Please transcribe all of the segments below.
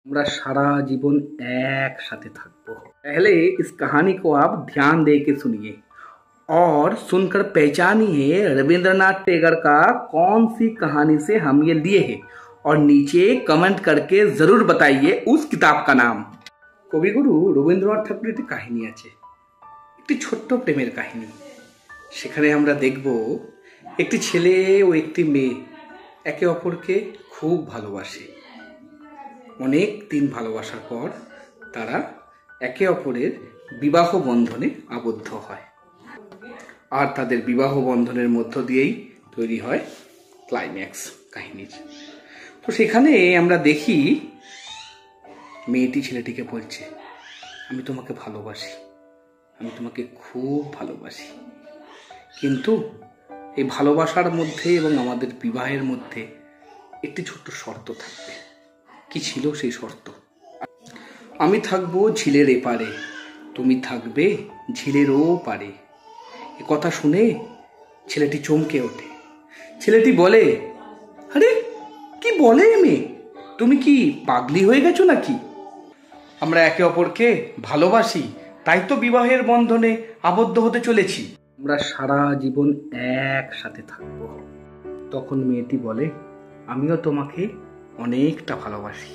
আমরা सारा जीवन एक साथे থাকবো। पहले इस कहानी को आप ध्यान दे के सुनिए और सुनकर पहचानिए रविंद्रनाथ टैगोर का कौन सी कहानी से हम ये लिए हैं और नीचे कमेंट करके जरूर बताइए उस किताब का नाम। কবিগুরু রবীন্দ্রনাথ ঠাকুরের একটি কাহিনী আছে, একটি ছোট্ট প্রেমের কাহিনী। সেখানে আমরা দেখব একটি ছেলে ও একটি মেয়ে একে অপরকে খুব ভালোবাসে। অনেক দিন ভালোবাসার পর তারা একে অপরের বিবাহ বন্ধনে আবদ্ধ হয়, আর তাদের বিবাহ বন্ধনের মধ্য দিয়েই তৈরি হয় ক্লাইম্যাক্স কাহিনীর। তো সেখানে আমরা দেখি মেয়েটি ছেলেটিকে বলছে, আমি তোমাকে ভালোবাসি, আমি তোমাকে খুব ভালোবাসি, কিন্তু এই ভালোবাসার মধ্যে এবং আমাদের বিবাহের মধ্যে একটি ছোট্ট শর্ত থাকবে। কি ছিল সেই শর্ত? আমি থাকবো ঝিলের এপারে, তুমি থাকবে ঝিলের ও পারে। এ কথা শুনে ছেলেটি চমকে ওঠে। ছেলেটি বলে, আরে কি বলে মেয়ে, তুমি কি পাগলি হয়ে গেছো নাকি? আমরা একে অপরকে ভালোবাসি, তাই তো বিবাহের বন্ধনে আবদ্ধ হতে চলেছি। আমরা সারা জীবন একসাথে থাকবো। তখন মেয়েটি বলে, আমিও তোমাকে অনেকটা ভালোবাসি,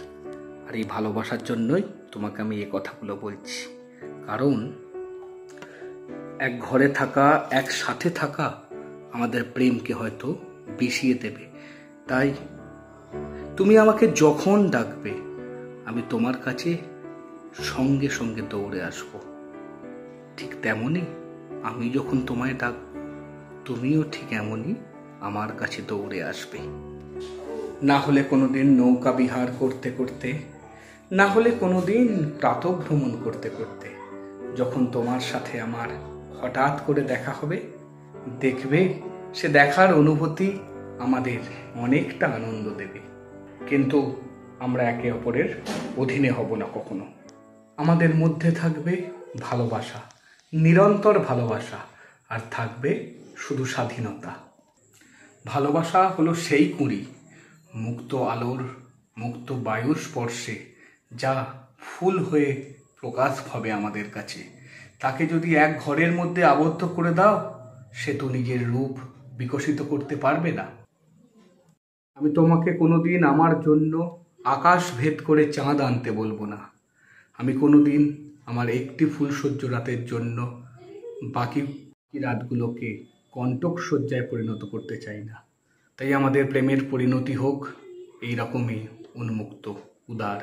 আর এই ভালোবাসার জন্যই তোমাকে আমি এই কথাগুলো বলছি। কারণ এক ঘরে থাকা, একসাথে থাকা আমাদের প্রেমকে হয়তো বিষিয়ে দেবে। তাই তুমি আমাকে যখন ডাকবে আমি তোমার কাছে সঙ্গে সঙ্গে দৌড়ে আসবো। ঠিক তেমনই আমি যখন তোমায় ডাক, তুমিও ঠিক এমনই আমার কাছে দৌড়ে আসবে। না হলে কোনোদিন নৌকা বিহার করতে করতে, না হলে কোনোদিন প্রাতঃভ্রমণ করতে করতে যখন তোমার সাথে আমার হঠাৎ করে দেখা হবে, দেখবে সে দেখার অনুভূতি আমাদের অনেকটা আনন্দ দেবে। কিন্তু আমরা একে অপরের অধীনে হব না কখনো। আমাদের মধ্যে থাকবে ভালোবাসা, নিরন্তর ভালোবাসা, আর থাকবে শুধু স্বাধীনতা। ভালোবাসা হলো সেই কুঁড়ি, মুক্ত আলোর, মুক্ত বায়ুর স্পর্শে যা ফুল হয়ে প্রকাশ পাবে আমাদের কাছে। তাকে যদি এক ঘরের মধ্যে আবদ্ধ করে দাও, সে তো নিজের রূপ বিকশিত করতে পারবে না। আমি তোমাকে কোনোদিন আমার জন্য আকাশ ভেদ করে চাঁদ আনতে বলবো না। আমি কোনোদিন আমার একটি ফুলসজ্জ রাতের জন্য বাকি রাতগুলোকে কণ্টক শয্যায় পরিণত করতে চাই না। তাই আমাদের প্রেমের পরিণতি হোক এইরকমই উন্মুক্ত, উদার।